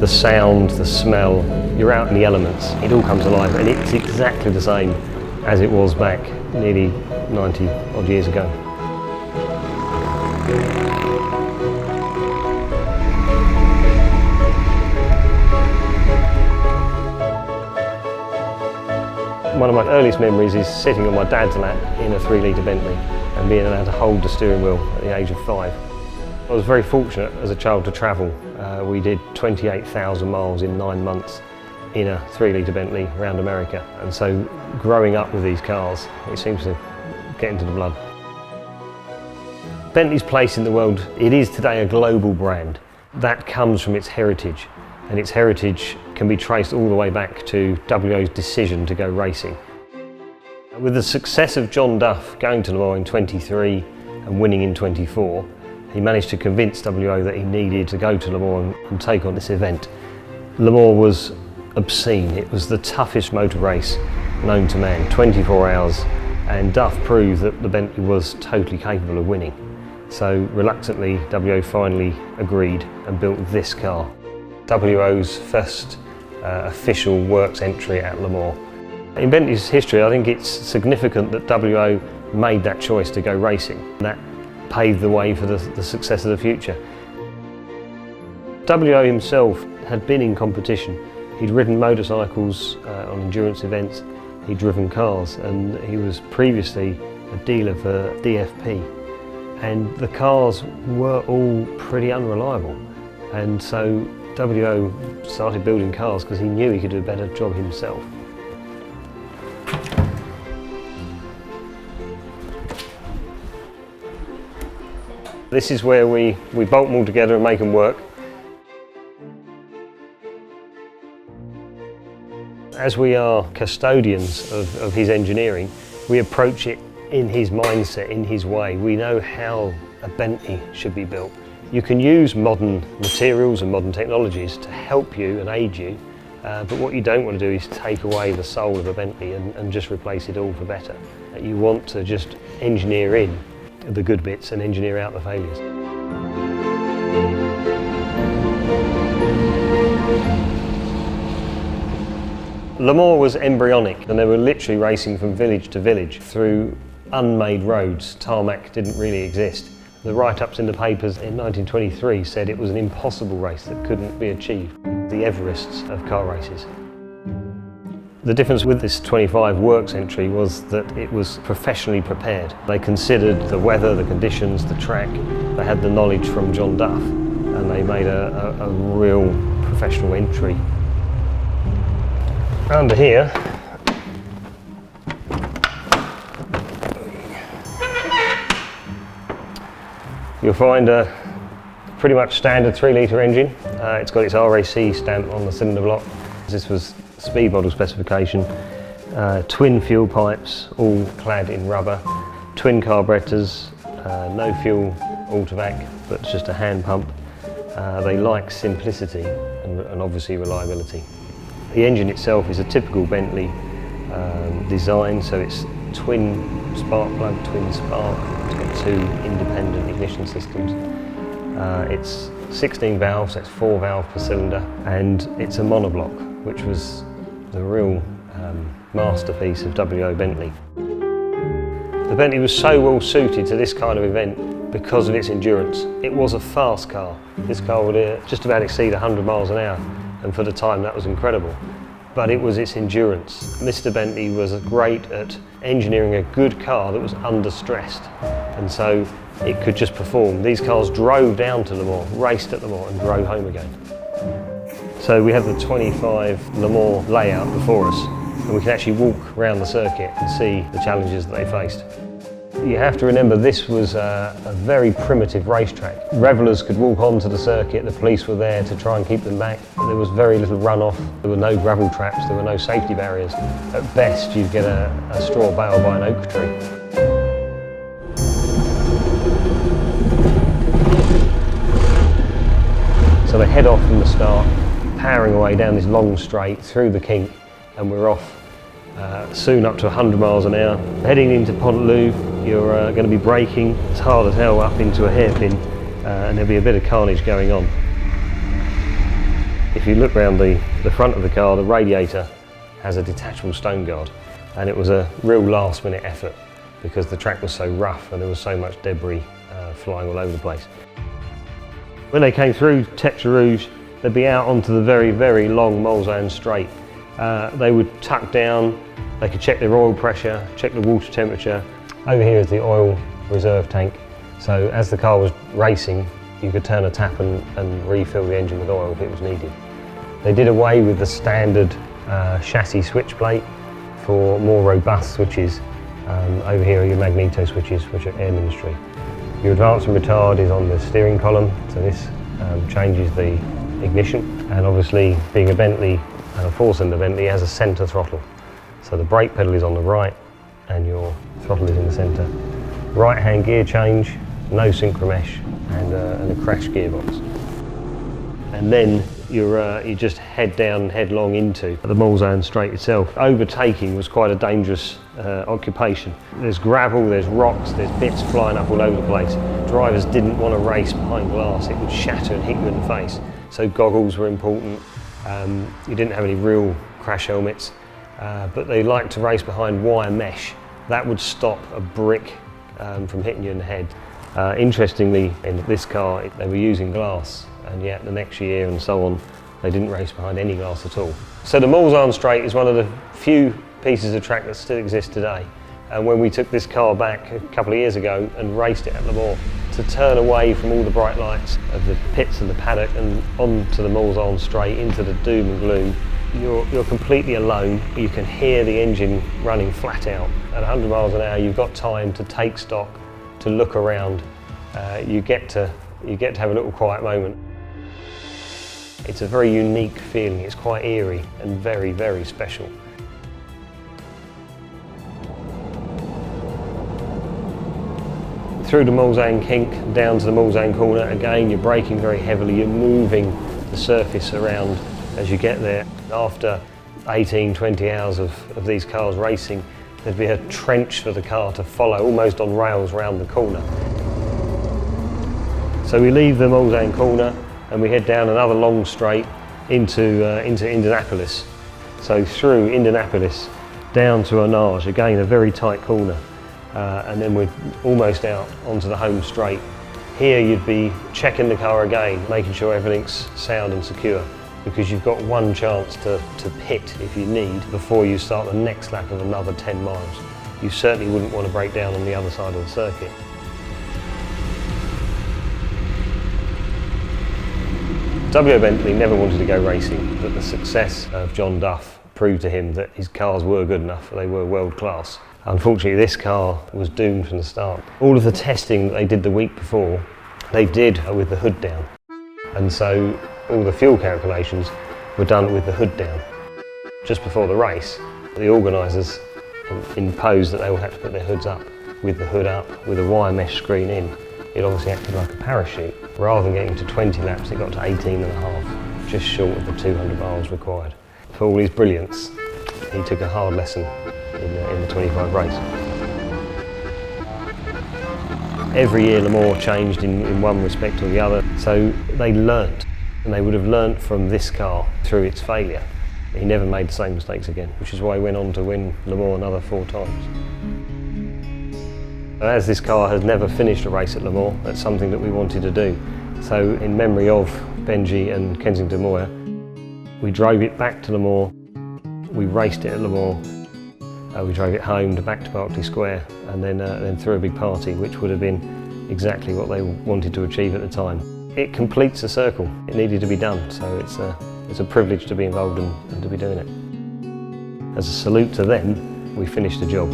The sound, the smell, you're out in the elements. It all comes alive, and it's exactly the same as it was back nearly 90 odd years ago. One of my earliest memories is sitting on my dad's lap in a 3-litre Bentley and being allowed to hold the steering wheel at the age of 5. I was very fortunate as a child to travel. We did 28,000 miles in 9 months in a 3-litre Bentley around America, and so growing up with these cars, it seems to get into the blood. Bentley's place in the world, it is today a global brand. That comes from its heritage, and its heritage can be traced all the way back to WO's decision to go racing. With the success of John Duff going to Le Mans in 23 and winning in 24, he managed to convince WO that he needed to go to Le Mans and take on this event. Le Mans was obscene. It was the toughest motor race known to man, 24 hours, and Duff proved that the Bentley was totally capable of winning. So reluctantly, WO finally agreed and built this car. WO's first official works entry at Le Mans. In Bentley's history, I think it's significant that WO made that choice to go racing. That paved the way for the success of the future. WO himself had been in competition. He'd ridden motorcycles on endurance events, he'd driven cars, and he was previously a dealer for DFP. And the cars were all pretty unreliable. And so WO started building cars because he knew he could do a better job himself. This is where we bolt them all together and make them work. As we are custodians of his engineering, we approach it in his mindset, in his way. We know how a Bentley should be built. You can use modern materials and modern technologies to help you and aid you, but what you don't want to do is take away the soul of a Bentley and just replace it all for better. You want to just engineer in the good bits and engineer out the failures. Le Mans was embryonic, and they were literally racing from village to village through unmade roads. Tarmac didn't really exist. The write-ups in the papers in 1923 said it was an impossible race that couldn't be achieved. The Everests of car races. The difference with this 25 works entry was that it was professionally prepared. They considered the weather, the conditions, the track. They had the knowledge from John Duff, and they made a real professional entry. Under here, you'll find a pretty much standard 3-litre engine. It's got its RAC stamp on the cylinder block. This was speed model specification. Twin fuel pipes, all clad in rubber. Twin carburetors, no fuel autovac, but just a hand pump. They like simplicity and obviously reliability. The engine itself is a typical Bentley design, so it's twin spark plug, twin spark. It's got 2 independent ignition systems. It's 16 valves, that's 4 valves per cylinder, and it's a monoblock, which was the real masterpiece of WO Bentley. The Bentley was so well suited to this kind of event because of its endurance. It was a fast car. This car would just about exceed 100 miles an hour, and for the time that was incredible. But it was its endurance. Mr. Bentley was great at engineering a good car that was under-stressed, and so it could just perform. These cars drove down to Le Mans, raced at Le Mans, and drove home again. So we have the 25 Le Mans layout before us, and we can actually walk around the circuit and see the challenges that they faced. You have to remember this was a very primitive racetrack. Revellers could walk onto the circuit, the police were there to try and keep them back. There was very little runoff, there were no gravel traps, there were no safety barriers. At best you'd get a straw bale by an oak tree. So they head off from the start, powering away down this long straight through the kink, and we're off soon up to 100 miles an hour. Heading into Pont-Loup, you're going to be braking. It's hard as hell up into a hairpin, and there'll be a bit of carnage going on. If you look around the front of the car, the radiator has a detachable stone guard, and it was a real last minute effort because the track was so rough and there was so much debris flying all over the place. When they came through Tetra Rouge, they'd be out onto the very, very long Mulsanne straight. They would tuck down, they could check their oil pressure, check the water temperature. Over here is the oil reserve tank. So as the car was racing, you could turn a tap and refill the engine with oil if it was needed. They did away with the standard chassis switch plate for more robust switches. Over here are your magneto switches, which are air ministry. Your advance and retard is on the steering column, so this changes the ignition. And obviously, being a Bentley and a four-cylinder Bentley, has a centre throttle. So the brake pedal is on the right and your throttle is in the centre. Right-hand gear change, no synchromesh, and a crash gearbox. And then you just head down headlong into the Mulsanne straight itself. Overtaking was quite a dangerous occupation. There's gravel, there's rocks, there's bits flying up all over the place. Drivers didn't want to race behind glass, it would shatter and hit you in the face. So goggles were important. You didn't have any real crash helmets, but they liked to race behind wire mesh. That would stop a brick from hitting you in the head. Interestingly, in this car, they were using glass, and yet the next year and so on, they didn't race behind any glass at all. So the Mulsanne Straight is one of the few pieces of track that still exists today. And when we took this car back a couple of years ago and raced it at Le Mans, to turn away from all the bright lights of the pits and the paddock and onto the Mulsanne Straight into the doom and gloom, you're completely alone. You can hear the engine running flat out. At 100 miles an hour, you've got time to take stock, to look around. You get to have a little quiet moment. It's a very unique feeling. It's quite eerie and very, very special. Through the Mulsanne kink, down to the Mulsanne corner, again you're braking very heavily, you're moving the surface around as you get there. After 18, 20 hours of these cars racing, there'd be a trench for the car to follow, almost on rails round the corner. So we leave the Mulsanne corner and we head down another long straight into Indianapolis. So through Indianapolis, down to Arnage, again a very tight corner. And then we're almost out onto the home straight. Here you'd be checking the car again, making sure everything's sound and secure, because you've got one chance to pit if you need before you start the next lap of another 10 miles. You certainly wouldn't want to break down on the other side of the circuit. W.O. Bentley never wanted to go racing, but the success of John Duff proved to him that his cars were good enough, they were world class. Unfortunately, this car was doomed from the start. All of the testing that they did the week before, they did with the hood down. And so all the fuel calculations were done with the hood down. Just before the race, the organisers imposed that they all had to put their hoods up. With the hood up, with a wire mesh screen in, it obviously acted like a parachute. Rather than getting to 20 laps, it got to 18 and a half, just short of the 200 miles required. For all his brilliance, he took a hard lesson in the 25 race. Every year Le Mans changed in one respect or the other, so they learnt, and they would have learnt from this car through its failure. He never made the same mistakes again, which is why he went on to win Le Mans another 4 times. As this car has never finished a race at Le Mans, that's something that we wanted to do. So in memory of Benji and Kensington Moir, we drove it back to Le Mans, we raced it at Le Mans, we drove it home back to Berkeley Square, and then threw a big party, which would have been exactly what they wanted to achieve at the time. It completes a circle. It needed to be done, so it's a privilege to be involved and to be doing it. As a salute to them, we finished the job.